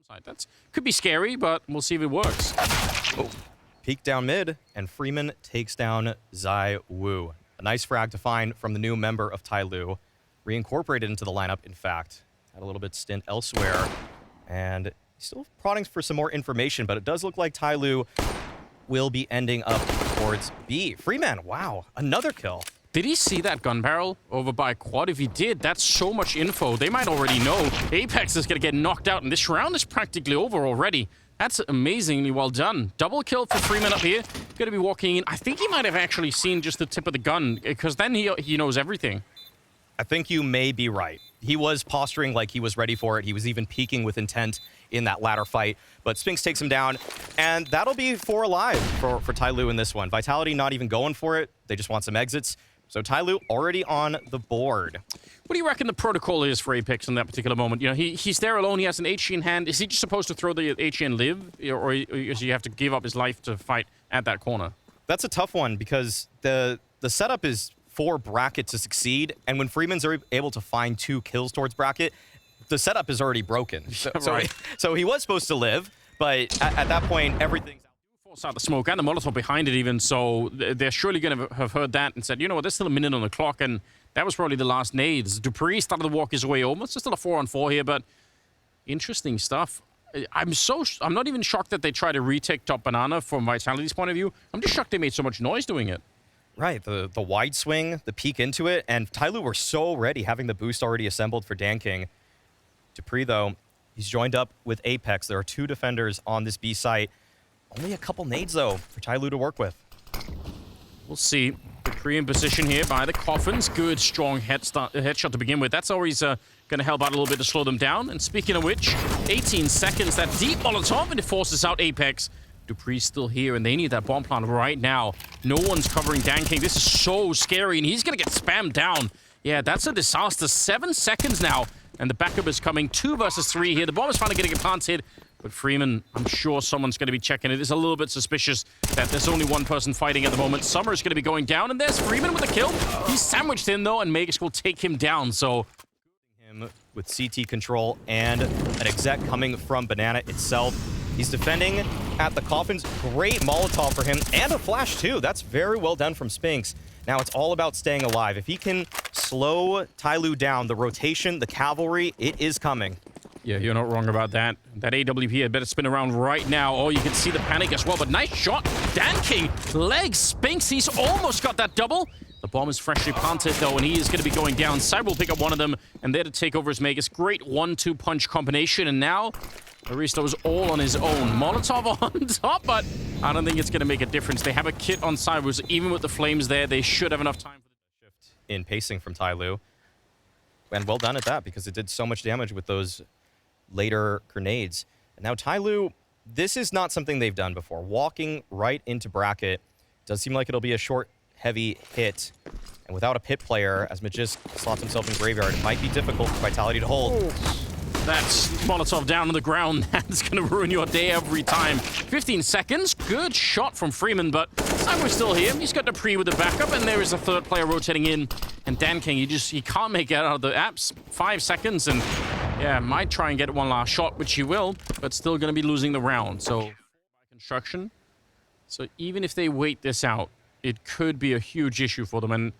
That could be scary, but we'll see if it works. Oh. Peek down mid, and Freeman takes down ZywOo. A nice frag to find from the new member of TYLOO. Reincorporated into the lineup, in fact. Had a little bit stint elsewhere. And still prodding for some more information, but it does look like TYLOO will be ending up towards B. Freeman, wow, another kill. Did he see that gun barrel over by quad? If he did, that's so much info. They might already know Apex is going to get knocked out, and this round is practically over already. That's amazingly well done. Double kill for Freeman up here. Going to be walking in. I think he might have actually seen just the tip of the gun, because then he knows everything. I think you may be right. He was posturing like he was ready for it. He was even peeking with intent in that ladder fight. But Spinx takes him down, and that'll be 4 alive for TYLOO in this one. Vitality not even going for it. They just want some exits. So TYLOO already on the board. What do you reckon the protocol is for Apex in that particular moment? You know, he's there alone. He has an HE in hand. Is he just supposed to throw the HE and live? Or does he have to give up his life to fight at that corner? That's a tough one, because the setup is for Bracket to succeed. And when Freeman's able to find 2 kills towards Bracket, the setup is already broken. Right. So he was supposed to live, but at that point, everything's force out the smoke and the Molotov behind it even, so they're surely going to have heard that and said, you know what, there's still a minute on the clock, and that was probably the last nades. dupreeh started to walk his way over. It's still a 4-on-4 here, but interesting stuff. I'm not even shocked that they try to retake top banana from Vitality's point of view. I'm just shocked they made so much noise doing it. Right, the wide swing, the peek into it, and TYLOO were so ready, having the boost already assembled for DanKing. dupreeh, though, he's joined up with Apex. There are 2 defenders on this B site. Only a couple nades, though, for TYLOO to work with. We'll see. dupreeh in position here by the coffins. Good, strong headshot to begin with. That's always going to help out a little bit to slow them down. And speaking of which, 18 seconds, that deep Molotov, and it forces out Apex. dupreeh's still here, and they need that bomb plant right now. No one's covering DanKing. This is so scary, and he's going to get spammed down. Yeah, that's a disaster. 7 seconds now, and the backup is coming. 2 versus 3 here. The bomb is finally getting planted. But Freeman, I'm sure someone's going to be checking it. It's a little bit suspicious that there's only one person fighting at the moment. Summer is going to be going down, and there's Freeman with a kill. He's sandwiched in, though, and Magisk will take him down, so... Him with CT control and an exec coming from Banana itself. He's defending at the coffins. Great Molotov for him, and a flash, too. That's very well done from Spinx. Now it's all about staying alive. If he can slow TYLOO down, the rotation, the cavalry, it is coming. Yeah, you're not wrong about that. That AWP had better spin around right now. Oh, you can see the panic as well, but nice shot. DanKing, legs, Spinx, he's almost got that double. The bomb is freshly planted, though, and he is going to be going down. Cyber will pick up one of them, and there to take over his Magisk. Great 1-2 punch combination, and now Aristo is all on his own. Molotov on top, but I don't think it's going to make a difference. They have a kit on Cyber, so even with the flames there, they should have enough time for the shift in pacing from TYLOO. And well done at that, because it did so much damage with those later grenades. And now TYLOO, this is not something they've done before. Walking right into Bracket does seem like it'll be a short, heavy hit. And without a pit player, as Magisk slots himself in Graveyard, it might be difficult for Vitality to hold. That's Molotov down on the ground. That's going to ruin your day every time. 15 seconds. Good shot from Freeman, but Cyber's still here. He's got dupreeh with the backup, and there is a 3rd player rotating in. And DanKing, he can't make it out of the apps. 5 seconds, and yeah, might try and get one last shot, which he will, but still going to be losing the round. So, by construction. So even if they wait this out, it could be a huge issue for them. And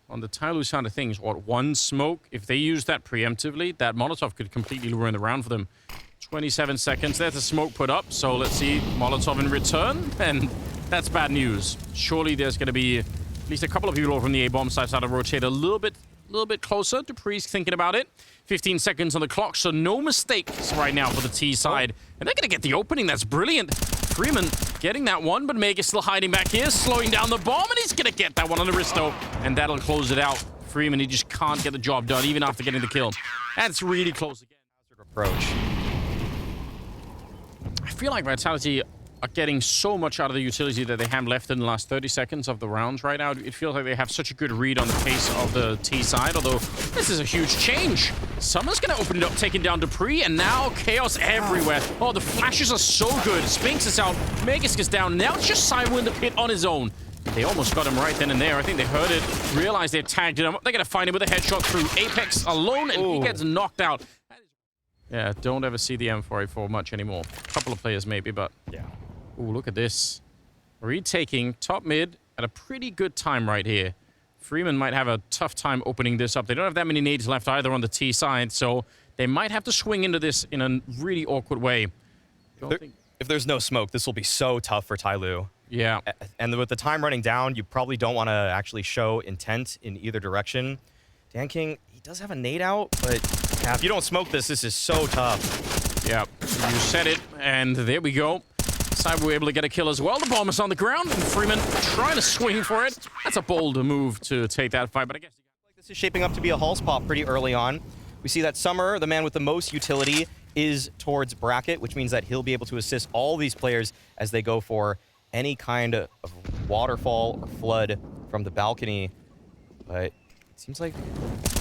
on the TYLOO side of things, what, 1 smoke? If they use that preemptively, that Molotov could completely ruin the round for them. 27 seconds. There's a smoke put up. So let's see Molotov in return. And that's bad news. Surely there's going to be at least a couple of people over from the A-bomb side to rotate a little bit closer. dupreeh's thinking about it. 15 seconds on the clock, so no mistakes right now for the T side. And they're going to get the opening. That's brilliant. Freeman getting that one, but Meg is still hiding back here, slowing down the bomb, and he's going to get that one on Aristo, and that'll close it out. Freeman, he just can't get the job done, even after getting the kill. That's really close again. Approach. I feel like Vitality are getting so much out of the utility that they have left in the last 30 seconds of the rounds right now. It feels like they have such a good read on the pace of the T side, although this is a huge change. Summer's going to open it up, taking down dupreeh, and now chaos everywhere. Oh, the flashes are so good. Spinx is out, Magisk is down. Now it's just Cyber in the pit on his own. They almost got him right then and there. I think they heard it, realized they tagged him. They're going to find him with a headshot through Apex alone, and he gets knocked out. Yeah, don't ever see the M4A4 much anymore. A couple of players maybe, but... Yeah. Ooh, look at this. Retaking top mid at a pretty good time right here. Freeman might have a tough time opening this up. They don't have that many nades left either on the T side, so they might have to swing into this in a really awkward way. If there's no smoke, this will be so tough for TYLOO. Yeah. And with the time running down, you probably don't want to actually show intent in either direction. Dan King, he does have a nade out, but yeah, if you don't smoke this, this is so tough. Yeah, you said it, and there we go. Side were able to get a kill as well. The bomb is on the ground, and Freeman trying to swing for it. That's a bolder move to take that fight, but I guess... This is shaping up to be a Hulse pop pretty early on. We see that Summer, the man with the most utility, is towards bracket, which means that he'll be able to assist all these players as they go for any kind of waterfall or flood from the balcony. But it seems like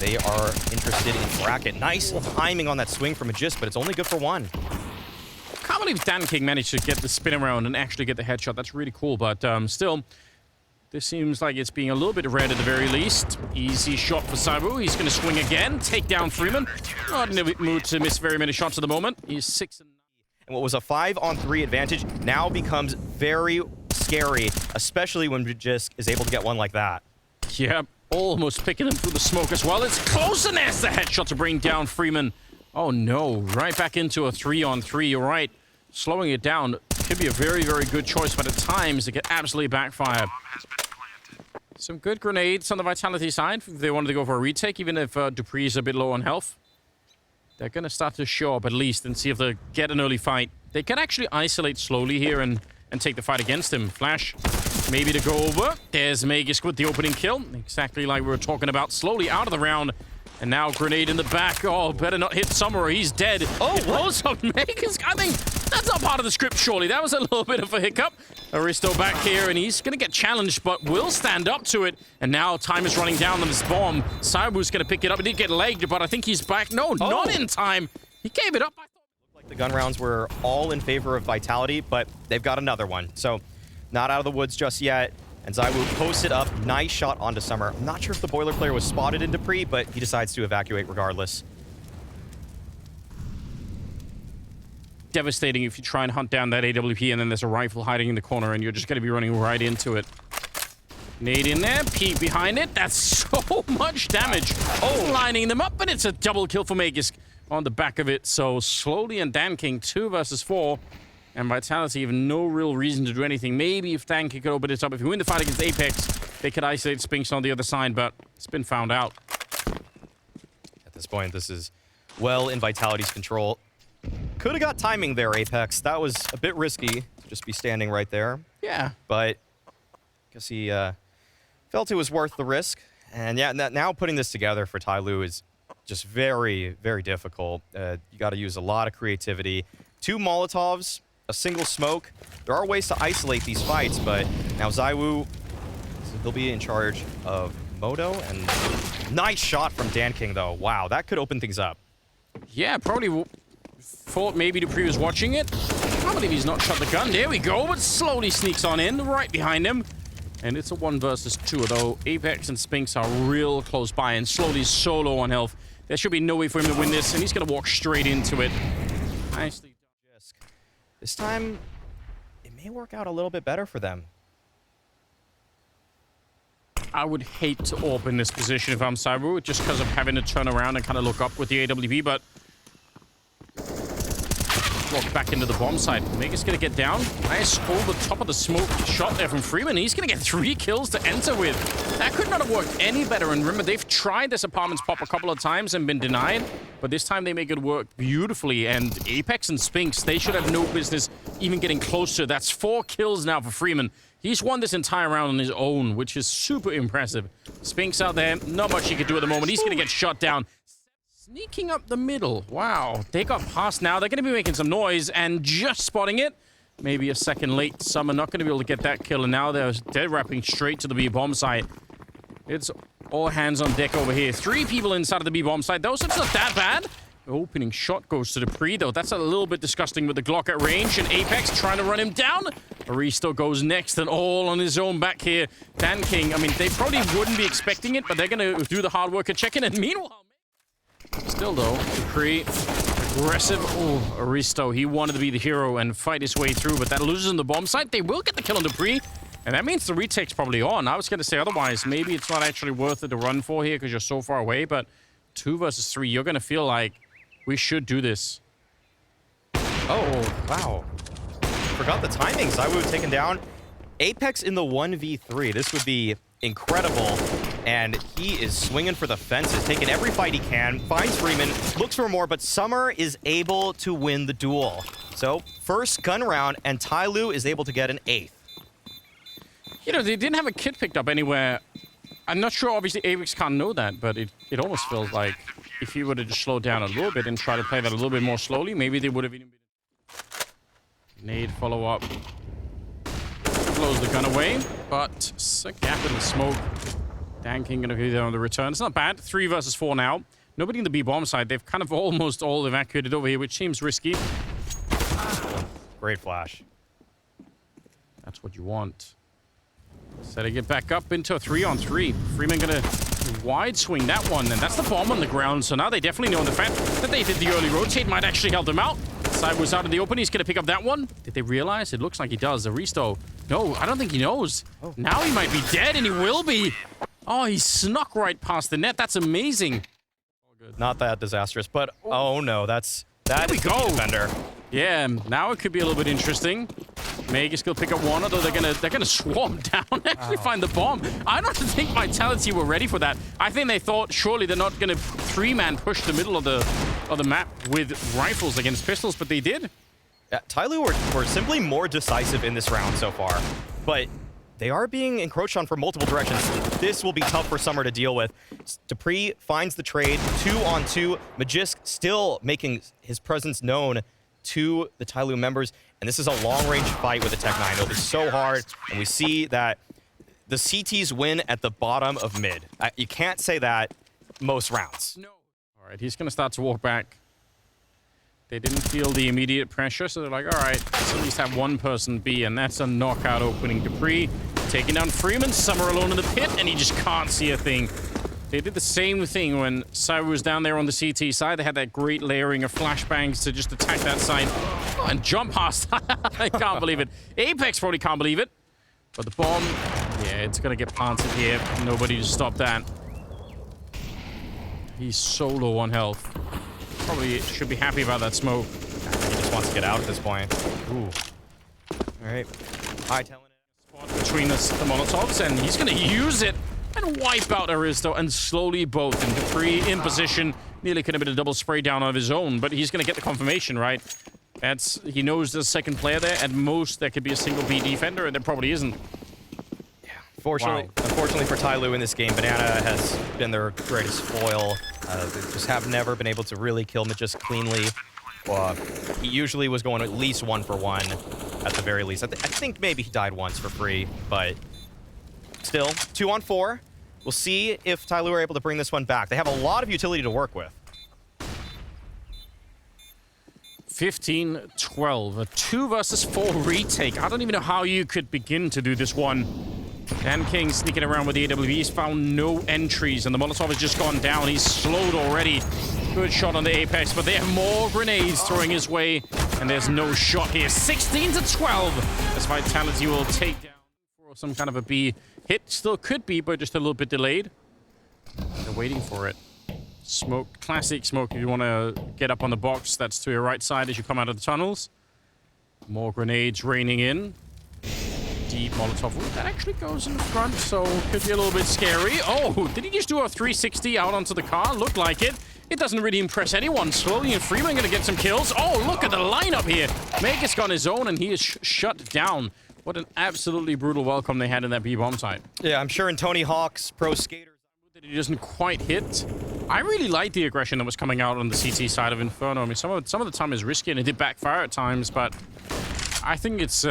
they are interested in bracket. Nice timing on that swing from Magist, but it's only good for one. I can't believe Dan King managed to get the spin around and actually get the headshot. That's really cool, but still, this seems like it's being a little bit red at the very least. Easy shot for Sabu. He's going to swing again, take down Freeman. Not in the mood to miss very many shots at the moment. He's 6-9. And what was a 5-on-3 advantage now becomes very scary, especially when Magist is able to get one like that. Yeah, almost picking him through the smoke as well. It's close, and there's the headshot to bring down Freeman. Oh no, right back into a 3-on-3. You're right. Slowing it down could be a very, very good choice, but at times it could absolutely backfire. Some good grenades on the Vitality side if they wanted to go for a retake, even if Dupree is a bit low on health. They're going to start to show up at least and see if they get an early fight. They can actually isolate slowly here and take the fight against him. Flash, maybe to go over. There's Magisk with the opening kill. Exactly like we were talking about. Slowly out of the round. And now grenade in the back. Oh, better not hit Summer or he's dead. Oh, it blows up Magisk. I think that's not part of the script, surely. That was a little bit of a hiccup. Aristo back here, and he's going to get challenged, but will stand up to it. And now time is running down on this bomb. Saibu's going to pick it up. He did get legged, but I think he's back. No, not in time. He gave it up. I thought. Like the gun rounds were all in favor of Vitality, but they've got another one. So not out of the woods just yet. And ZywOo posted up. Nice shot onto Summer. I'm not sure if the Boiler player was spotted in Dupree, but he decides to evacuate regardless. Devastating if you try and hunt down that AWP and then there's a rifle hiding in the corner and you're just going to be running right into it. Nade in there, peek behind it. That's so much damage. Oh, lining them up, but it's a double kill for Magisk on the back of it. So slowly, and Dan King 2 versus 4. And Vitality have no real reason to do anything. Maybe if Dan King could open it up. If you win the fight against Apex, they could isolate Spinks on the other side, but it's been found out. At this point, this is well in Vitality's control. Could have got timing there, Apex. That was a bit risky to just be standing right there. Yeah. But I guess he felt it was worth the risk. And yeah, now putting this together for TYLOO is just very, very difficult. You got to use a lot of creativity. 2 Molotovs, a single smoke. There are ways to isolate these fights, but now ZywOo, he'll be in charge of Moto. And nice shot from Dan King, though. Wow, that could open things up. Yeah, probably thought maybe Dupree was watching it. I can't believe he's not shot the gun. There we go, but slowly sneaks on in, right behind him. And it's a 1 versus 2, though Apex and Spinks are real close by and slowly so low on health. There should be no way for him to win this, and he's going to walk straight into it. Nicely. This time, it may work out a little bit better for them. I would hate to AWP in this position if I'm ZywOo, just because of having to turn around and kind of look up with the AWP, but walk back into the bomb site. Mega's going to get down. Nice over the top of the smoke shot there from Freeman. He's going to get 3 kills to enter with. That could not have worked any better. And remember, they've tried this apartments pop a couple of times and been denied, but this time they make it work beautifully. And Apex and Spinks, they should have no business even getting closer. That's 4 kills now for Freeman. He's won this entire round on his own, which is super impressive. Spinks out there, not much he could do at the moment. He's going to get shot down. Sneaking up the middle. Wow. They got past now. They're going to be making some noise and just spotting it. Maybe a second late. Some are not going to be able to get that kill. And now they're wrapping straight to the B bomb site. It's all hands on deck over here. 3 people inside of the B bomb site. Those are not that bad. The opening shot goes to Dupree, though. That's a little bit disgusting with the Glock at range. And Apex trying to run him down. Aristo goes next and all on his own back here. Dan King, I mean, they probably wouldn't be expecting it, but they're going to do the hard work of checking. And meanwhile, still, though, Dupree Aggressive. Oh, Aristo, he wanted to be the hero and fight his way through, but that loses on the bomb site. They will get the kill on Dupree, and that means the retake's probably on. I was going to say otherwise. Maybe it's not actually worth it to run for here because you're so far away, but 2 versus 3, you're going to feel like we should do this. Oh, wow. Forgot the timing. ZywOo taken down. Apex in the 1v3. This would be incredible. And he is swinging for the fences, taking every fight he can, finds Freeman, looks for more, but Summer is able to win the duel. So, first gun round, and TYLOO is able to get an 8th. You know, they didn't have a kit picked up anywhere. I'm not sure, obviously, Apex can't know that, but it almost feels like if he would have just slowed down a little bit and tried to play that a little bit more slowly, maybe they would have even been... Nade follow-up. Blows the gun away, but a gap in the smoke. Dan King gonna be there on the return. It's not bad. 3 versus 4 now. Nobody in the B bomb side. They've kind of almost all evacuated over here, which seems risky. Great flash. That's what you want. Setting it back up into a 3-on-3. Freeman gonna wide swing that one, and that's the bomb on the ground. So now they definitely know the fact that they did the early rotate might actually help them out. Side was out in the open. He's gonna pick up that one. Did they realize? It looks like he does. Aristo. No, I don't think he knows. Oh. Now he might be dead, and he will be. Oh, he snuck right past the net. That's amazing. Not that disastrous, but oh no, that we is go. the defender. Yeah, now it could be a little bit interesting. Magus will pick up one, although they're gonna swarm down and actually find the bomb. I don't think Vitality were ready for that. I think they thought surely they're not gonna 3-man push the middle of the map with rifles against pistols, but they did. Yeah, TYLOO were simply more decisive in this round so far, but they are being encroached on from multiple directions. This will be tough for Summer to deal with. Dupree finds the trade, 2-on-2. Magisk still making his presence known to the TYLOO members, and this is a long-range fight with the Tech 9. It'll be so hard, and we see that the CTs win at the bottom of mid. You can't say that most rounds. No. All right, he's going to start to walk back. They didn't feel the immediate pressure, so they're like, all right, let's at least have one person be, and that's a knockout opening. Dupree taking down Freeman, Summer alone in the pit, and he just can't see a thing. They did the same thing when ZywOo was down there on the CT side. They had that great layering of flashbangs to just attack that side and jump past. I can't believe it. Apex probably can't believe it. But the bomb, yeah, it's going to get planted here. Nobody to stop that. He's so low on health. Probably should be happy about that smoke. He just wants to get out at this point. Ooh. All right. Hi, telling it. Spot between the Molotovs, and he's going to use it and wipe out Aristo and slowly both. And Dupree in position. Nearly could have been a double spray down of his own, but he's going to get the confirmation, right? He knows there's a second player there. At most, there could be a single B defender, and there probably isn't. Unfortunately for TYLOO in this game, Banana has been their greatest foil. They just have never been able to really kill Magisk cleanly. He usually was going at least 1-for-1 at the very least. I think maybe he died once for free, but still, 2-on-4. We'll see if TYLOO are able to bring this one back. They have a lot of utility to work with. 15-12, a 2 versus 4 retake. I don't even know how you could begin to do this one. Dan King sneaking around with the AWP. He's found no entries, and the Molotov has just gone down. He's slowed already. Good shot on the Apex, but they have more grenades throwing his way, and there's no shot here. 16-12, as Vitality will take down for some kind of a B hit. Still could be, but just a little bit delayed. They're waiting for it. Smoke, classic smoke if you want to get up on the box. That's to your right side as you come out of the tunnels. More grenades raining in. Deep Molotov. Ooh, that actually goes in the front, so could be a little bit scary. Oh, did he just do a 360 out onto the car? Looked like it. It doesn't really impress anyone. Slowly and Freeman going to get some kills. Oh, look at the lineup here. Magus got his own, and he is shut down. What an absolutely brutal welcome they had in that B-bomb site. Yeah, I'm sure in Tony Hawk's Pro Skater that he doesn't quite hit. I really like the aggression that was coming out on the CT side of Inferno. I mean, some of the time is risky, and it did backfire at times, but I think it's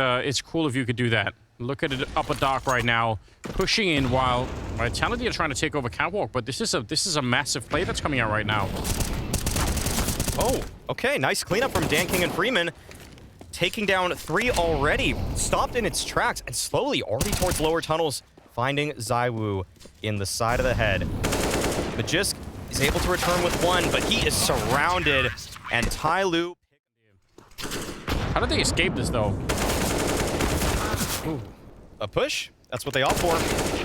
cool if you could do that. Look at it upper dark right now, pushing in while Vitality are trying to take over Catwalk, but this is a massive play that's coming out right now. Oh, okay, nice cleanup from Dan King and Freeman. Taking down 3 already, stopped in its tracks, and slowly already towards lower tunnels, finding ZywOo in the side of the head. Magisk He's able to return with one, but he is surrounded. And TYLOO... How did they escape this, though? Ooh. A push? That's what they opt for.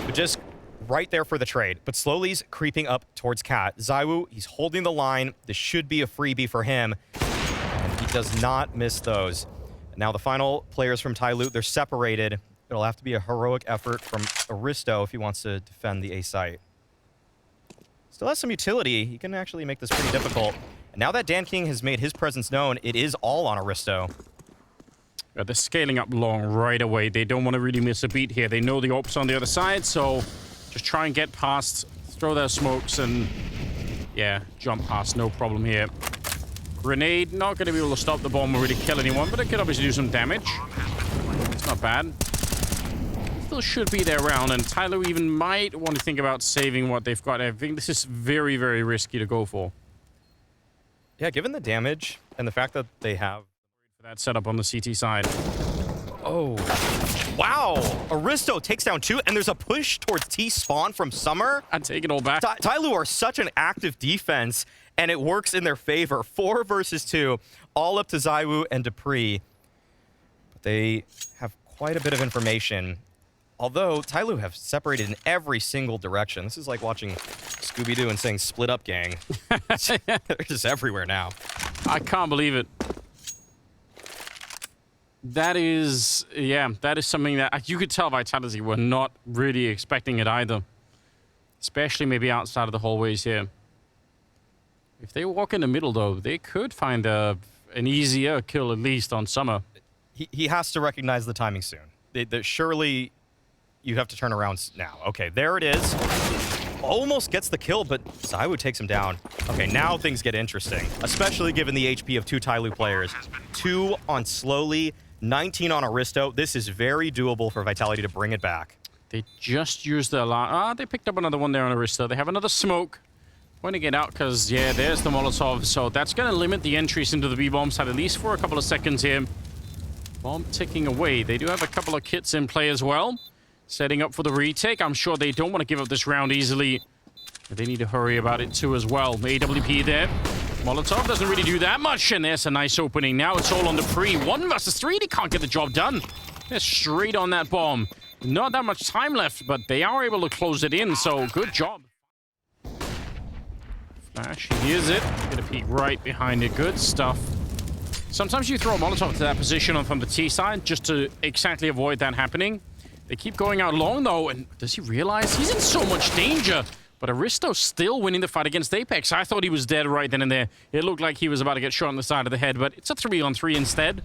But just right there for the trade. But slowly he's creeping up towards Cat. ZywOo, he's holding the line. This should be a freebie for him. And he does not miss those. And now the final players from TYLOO, they're separated. It'll have to be a heroic effort from Aristo if he wants to defend the A site. Still has some utility. He can actually make this pretty difficult. And now that DanKing has made his presence known, it is all on Aristo. They're scaling up long right away. They don't want to really miss a beat here. They know the ops on the other side, so just try and get past, throw their smokes, and yeah, jump past, no problem here. Grenade, not going to be able to stop the bomb or really kill anyone, but it could obviously do some damage. It's not bad. Still should be there around, and TYLOO even might want to think about saving what they've got. I think this is very, very risky to go for. Yeah, given the damage and the fact that they have that setup on the CT side. Oh, wow. Aristo takes down 2, and there's a push towards T-spawn from Summer. I'd take it all back. TYLOO are such an active defense, and it works in their favor. 4 versus 2, all up to ZywOo and Dupree. But they have quite a bit of information. Although, TYLOO have separated in every single direction. This is like watching Scooby-Doo and saying split up, gang. They're just everywhere now. I can't believe it. That is, yeah, that is something that you could tell Vitality were not really expecting it either. Especially maybe outside of the hallways here. If they walk in the middle, though, they could find an easier kill, at least, on Summer. He has to recognize the timing soon. Surely you have to turn around now. Okay, there it is. Almost gets the kill, but ZywOo takes him down. Okay, now things get interesting, especially given the HP of 2 TYLOO players. 2 on Slowly, 19 on Aristo. This is very doable for Vitality to bring it back. They just used their line. They picked up another one there on Aristo. They have another smoke. Pointing it out because, yeah, there's the Molotov. So that's going to limit the entries into the B-bomb side, at least for a couple of seconds here. Bomb ticking away. They do have a couple of kits in play as well. Setting up for the retake. I'm sure they don't want to give up this round easily. But they need to hurry about it too as well. AWP there. Molotov doesn't really do that much. And there's a nice opening. Now it's all on Dupree. 1 versus 3. They can't get the job done. They're straight on that bomb. Not that much time left, but they are able to close it in. So good job. Flash, he hears it. Get a peek right behind it. Good stuff. Sometimes you throw a Molotov to that position from the T side just to exactly avoid that happening. They keep going out long, though, and does he realize he's in so much danger? But Aristo's still winning the fight against Apex. I thought he was dead right then and there. It looked like he was about to get shot on the side of the head, but it's a 3-on-3 instead.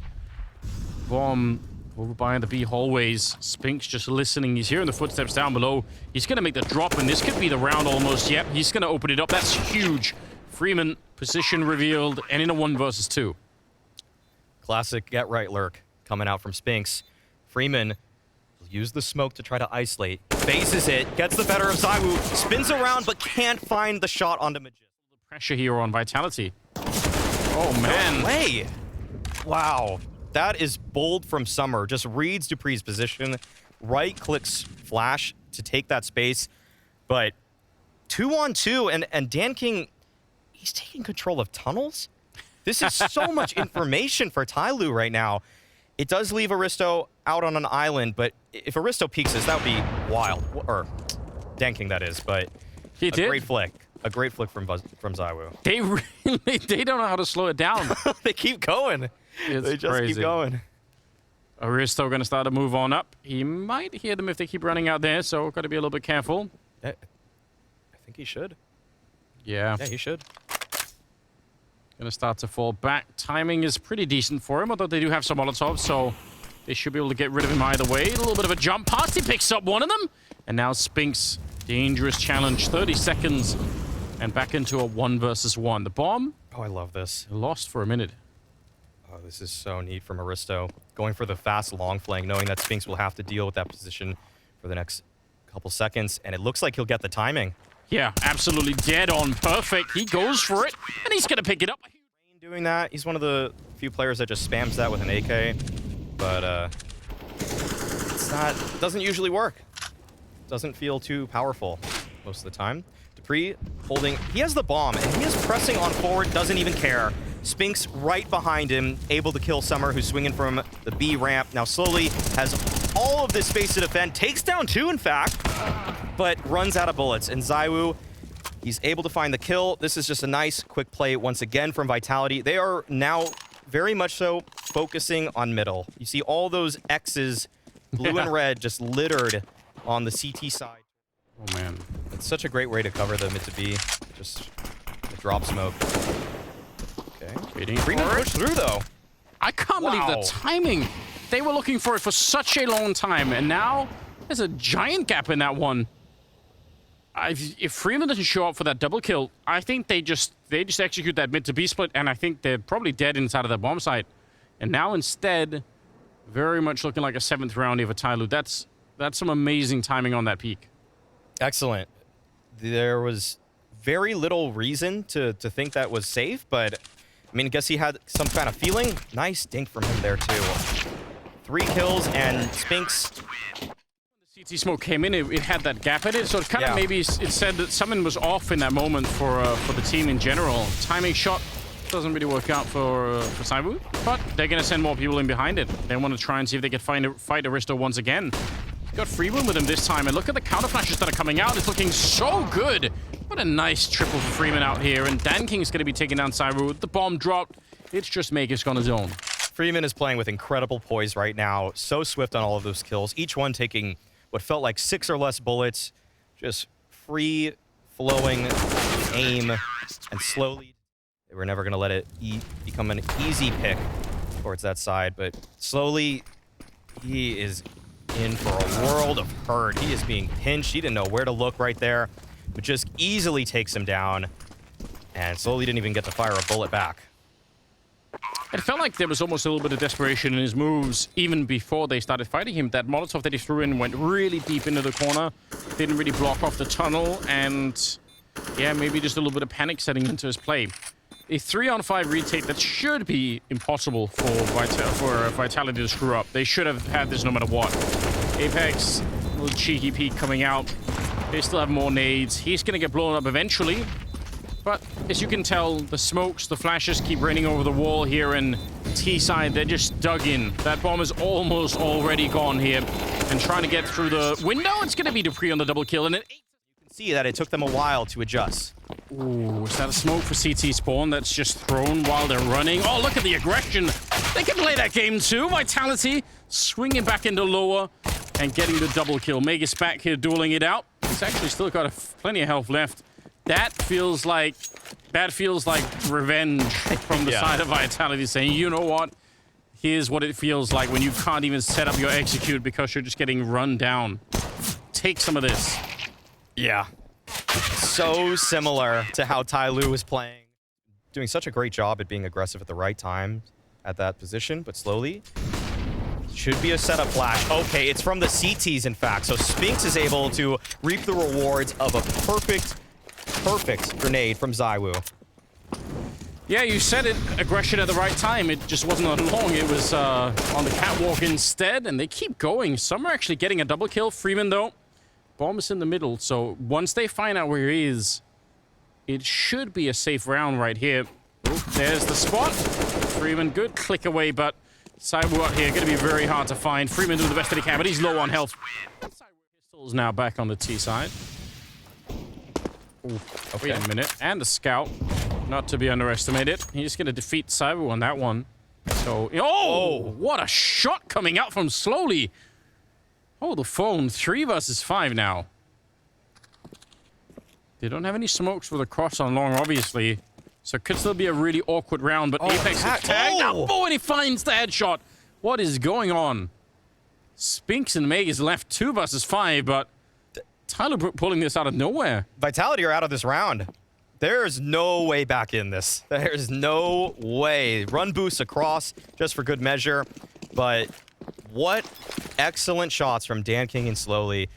Bomb over by the B hallways. Spinks just listening. He's hearing the footsteps down below. He's going to make the drop, and this could be the round almost. Yep, he's going to open it up. That's huge. Freeman, position revealed, and in a 1 versus 2. Classic get right lurk coming out from Spinks. Freeman use the smoke to try to isolate. Faces it, gets the better of ZywOo, spins around, but can't find the shot onto Magician. Pressure here on Vitality. Oh, man. No way. Wow. That is bold from Summer. Just reads Dupree's position, right-clicks Flash to take that space. But 2-on-2, and DanKing, he's taking control of tunnels? This is so much information for TYLOO right now. It does leave Aristo out on an island, but if Aristo peeks this, that would be wild. Or DanKing, that is, but he did. Great flick. A great flick from ZywOo. They don't know how to slow it down. They keep going. They just crazy. keep going. Aristo going to start to move on up. He might hear them if they keep running out there, so got to be a little bit careful. I think he should. Yeah. Yeah, he should. Going to start to fall back. Timing is pretty decent for him, although they do have some Molotovs, so they should be able to get rid of him either way. A little bit of a jump pass. He picks up one of them. And now Spinks, dangerous challenge. 30 seconds and back into a 1 versus 1. The bomb. Oh, I love this. Lost for a minute. Oh, this is so neat from Aristo. Going for the fast long flank, knowing that Spinks will have to deal with that position for the next couple seconds. And it looks like he'll get the timing. Yeah, absolutely dead on. Perfect. He goes for it, and he's going to pick it up. Doing that, he's one of the few players that just spams that with an AK. But it's not, doesn't usually work. Doesn't feel too powerful most of the time. Dupree holding, he has the bomb, and he is pressing on forward, doesn't even care. Spinks right behind him, able to kill Summer, who's swinging from the B ramp. Now slowly has all of this space to defend, takes down 2, in fact, but runs out of bullets. And ZywOo, he's able to find the kill. This is just a nice, quick play once again from Vitality. They are now very much so focusing on middle. You see all those X's, blue and red, just littered on the CT side. Oh, man. It's such a great way to cover the mid to B. Just a drop smoke. Okay. Waiting Freeman for it. pushed through, though. I can't believe the timing. They were looking for it for such a long time, and now there's a giant gap in that one. If Freeman doesn't show up for that double kill, I think they just execute that mid to B split, and I think they're probably dead inside of that bomb site. And now instead, very much looking like a 7th round here for TYLOO. That's some amazing timing on that peak. Excellent. There was very little reason to think that was safe, but I mean, I guess he had some kind of feeling. Nice dink from him there, too. 3 kills, and Spinks. The CT smoke came in, it had that gap in it, so it kind of maybe it said that something was off in that moment for the team in general. Timing shot doesn't really work out for ZywOo, but they're going to send more people in behind it. They want to try and see if they can fight Aristo once again. Got Freeman with him this time, and look at the counter flashes that are coming out. It's looking so good. What a nice triple for Freeman out here, and Dan King's going to be taking down ZywOo. The bomb dropped. It's just Magus on his own. Freeman is playing with incredible poise right now. So swift on all of those kills. Each one taking what felt like 6 or less bullets. Just free-flowing aim, and slowly. They were never going to let it become an easy pick towards that side, but slowly he is in for a world of hurt. He is being pinched. He didn't know where to look right there, but just easily takes him down, and slowly didn't even get to fire a bullet back. It felt like there was almost a little bit of desperation in his moves even before they started fighting him. That Molotov that he threw in went really deep into the corner, didn't really block off the tunnel, and yeah, maybe just a little bit of panic setting into his play. A 3-on-5 retake that should be impossible for Vitality to screw up. They should have had this no matter what. Apex, a little cheeky peek coming out. They still have more nades. He's going to get blown up eventually. But as you can tell, the smokes, the flashes keep raining over the wall here in T-side. They're just dug in. That bomb is almost already gone here. And trying to get through the window, it's going to be Dupree on the double kill. And you can see that it took them a while to adjust. Ooh, is that a smoke for CT spawn that's just thrown while they're running? Oh, look at the aggression. They can play that game too. Vitality swinging back into lower and getting the double kill. Magus back here dueling it out. He's actually still got plenty of health left. That feels like revenge from the side of Vitality, saying, you know what? Here's what it feels like when you can't even set up your execute because you're just getting run down. Take some of this. Yeah. So similar to how TYLOO was playing. Doing such a great job at being aggressive at the right time at that position, but slowly. Should be a setup flash. Okay, it's from the CTs, in fact. So Spinks is able to reap the rewards of a perfect grenade from ZywOo. Yeah, you said it. Aggression at the right time. It just wasn't on long. It was on the catwalk instead, and they keep going. Some are actually getting a double kill. Freeman, though. Bomb is in the middle, so once they find out where he is, it should be a safe round right here. Ooh, there's the spot. Freeman, good click away, but ZywOo out here, going to be very hard to find. Freeman doing the best that he can, but he's low on health. Pistols now back on the T side. Ooh, okay. Wait a minute. And the scout, not to be underestimated. He's going to defeat ZywOo on that one. So, oh, what a shot coming out from slowly. Oh, the phone. 3 versus 5 now. They don't have any smokes for the cross on long, obviously. So it could still be a really awkward round, but Apex is tagged up. Oh, and he finds the headshot. What is going on? Spinks and Meg is left 2 versus 5, but TYLOO pulling this out of nowhere. Vitality are out of this round. There's no way back in this. There's no way. Run boost across just for good measure, but what excellent shots from Dan King and Slowly.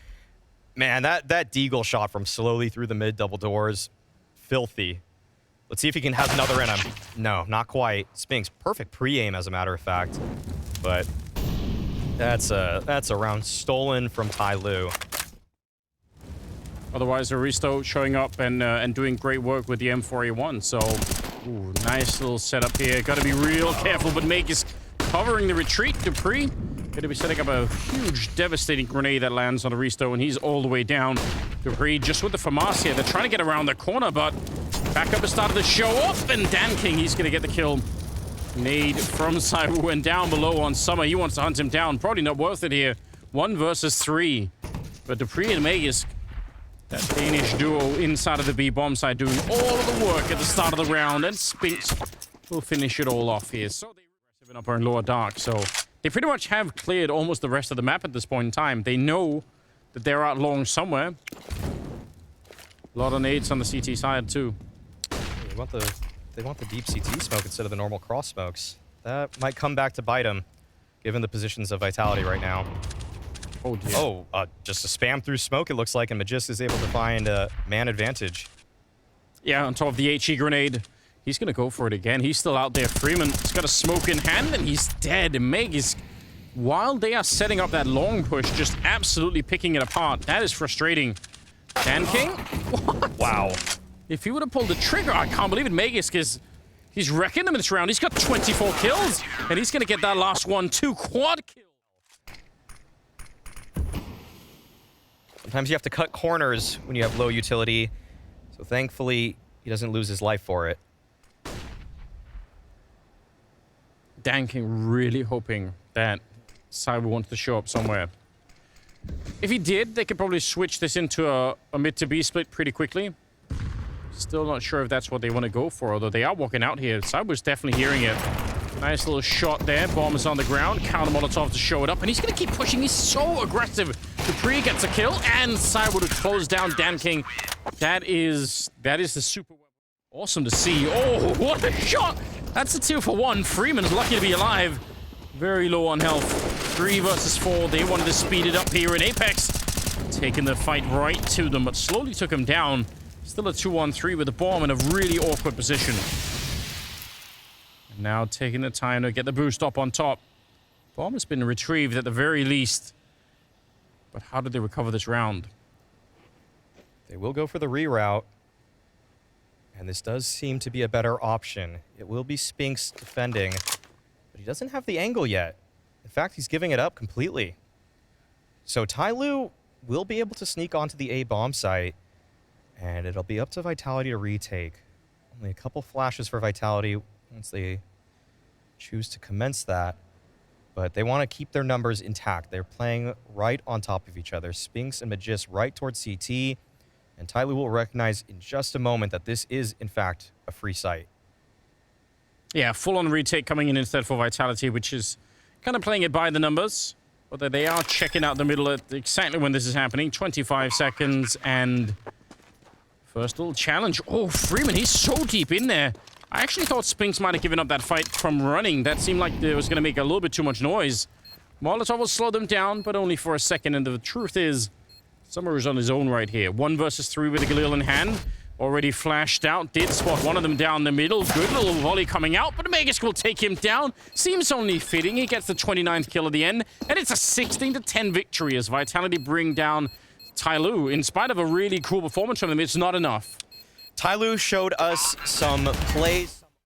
Man, that deagle shot from Slowly through the mid double doors, filthy. Let's see if he can have another in him. No, not quite. Spinks, perfect pre-aim as a matter of fact. But that's a round stolen from TYLOO. Otherwise, Aristo showing up and doing great work with the M4A1. So, ooh, nice little setup here. Got to be real careful, but Meg is covering the retreat. Dupree going to be setting up a huge, devastating grenade that lands on Aristo, and he's all the way down. Dupree just with the FAMAS here. They're trying to get around the corner, but back up has started to show up, and Dan King, he's going to get the kill. Nade from ZywOo and down below on Summer. He wants to hunt him down. Probably not worth it here. 1 versus 3. But Dupree and Magus, that Danish duo inside of the B bomb side, doing all of the work at the start of the round, and Spinks will finish it all off here. So they're aggressive in upper and lower dark. So they pretty much have cleared almost the rest of the map at this point in time. They know that they're out long somewhere. A lot of nades on the CT side too. They want the deep CT smoke instead of the normal cross smokes. That might come back to bite them, given the positions of Vitality right now. Oh, dear. Oh, just a spam through smoke, it looks like, and Magist is able to find a man advantage. Yeah, on top of the HE grenade. He's going to go for it again. He's still out there. Freeman's got a smoke in hand, and he's dead. Meg is, while they are setting up that long push, just absolutely picking it apart. That is frustrating. Dan King? What? Wow. If he would have pulled the trigger, I can't believe it. Magus, because he's wrecking them in this round. He's got 24 kills, and he's going to get that last one, 2 quad kills. Sometimes you have to cut corners when you have low utility, so thankfully he doesn't lose his life for it. Dan King really hoping that ZywOo wants to show up somewhere. If he did, they could probably switch this into a mid to B split pretty quickly. Still not sure if that's what they want to go for, although they are walking out here. ZywOo's definitely hearing it. Nice little shot there. Bomb is on the ground. Counter Molotov to show it up, and he's going to keep pushing. He's so aggressive. Dupree gets a kill, and ZywOo to close down Dan King. That is the super weapon. Awesome to see. Oh, what a shot! That's a 2 for 1. Freeman's lucky to be alive. Very low on health. 3 versus 4. They wanted to speed it up here in Apex. Taking the fight right to them, but slowly took him down. Still a 2-on-3 with the bomb in a really awkward position. And now taking the time to get the boost up on top. Bomb has been retrieved at the very least. But how did they recover this round? They will go for the reroute. And this does seem to be a better option. It will be Spinks defending, but he doesn't have the angle yet. In fact, he's giving it up completely. So TYLOO will be able to sneak onto the A bomb site, and it'll be up to Vitality to retake. Only a couple flashes for Vitality once they choose to commence that, but they want to keep their numbers intact. They're playing right on top of each other. Spinks and Magist right towards CT, and TYLOO will recognize in just a moment that this is, in fact, a free site. Yeah, full-on retake coming in instead for Vitality, which is kind of playing it by the numbers. But they are checking out the middle at exactly when this is happening. 25 seconds, and first little challenge. Oh, Freeman, he's so deep in there. I actually thought Spinks might have given up that fight from running. That seemed like it was going to make a little bit too much noise. Molotov will slow them down, but only for a second. And the truth is, Summer is on his own right here. 1 versus 3 with a Galil in hand. Already flashed out. Did spot one of them down the middle. Good little volley coming out, but Magus will take him down. Seems only fitting. He gets the 29th kill at the end. And it's a 16-10 victory as Vitality bring down TYLOO. In spite of a really cool performance from them, it's not enough. TYLOO showed us some plays.